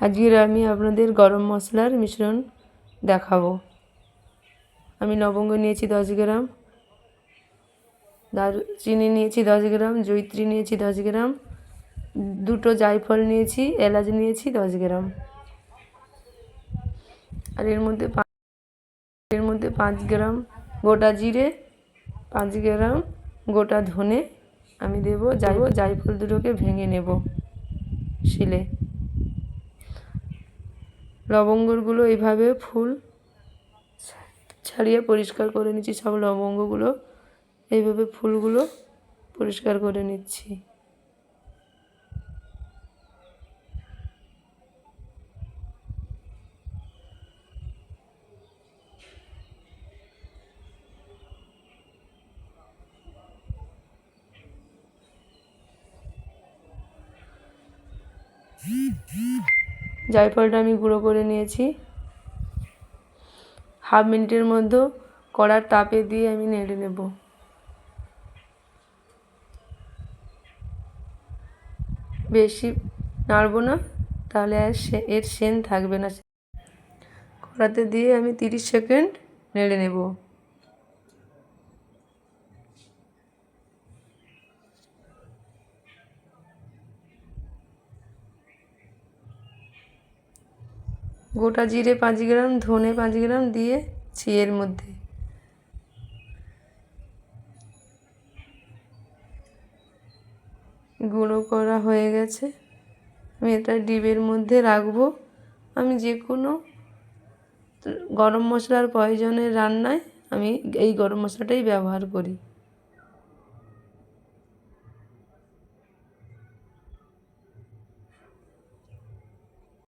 আজকের আমি আপনাদের গরম মশলার মিশ্রণ দেখাবো। আমি লবঙ্গ নিয়েছি 10 গ্রাম, দারচিনি নিয়েছি 10 গ্রাম, জয়িত্রী নিয়েছি 10 গ্রাম, দুটো জায়ফল নিয়েছি, এলাচ নিয়েছি 10 গ্রাম। আর এর মধ্যে 5 গ্রাম গোটা জিরে, 5 গ্রাম গোটা ধনে আমি দেবো। জায়ফল দুটোকে ভেঙে নেব শিলে। লবঙ্গগুলো এইভাবে ফুল ছাড়িয়ে পরিষ্কার করে নিচ্ছি। সব লবঙ্গগুলো এইভাবে ফুলগুলো পরিষ্কার করে নিচ্ছি। জায়ফলটা আমি গুঁড়ো করে নিয়েছি। হাফ মিনিটের মধ্যে কড়ার তাপে দিয়ে আমি নেড়ে নেব। বেশি নাড়ব না, তাহলে আর এর সেন্ট থাকবে না। কড়াতে দিয়ে আমি 30 সেকেন্ড নেড়ে নেব। গোটা জিরে 5 গ্রাম, ধনে 5 গ্রাম দিয়েছি এর মধ্যে। গুঁড়ো করা হয়ে গেছে। আমি এটা ডিবের মধ্যে রাখবো। আমি যে কোনো গরম মশলার প্রয়োজনের রান্নায় আমি এই গরম মশলাটাই ব্যবহার করি।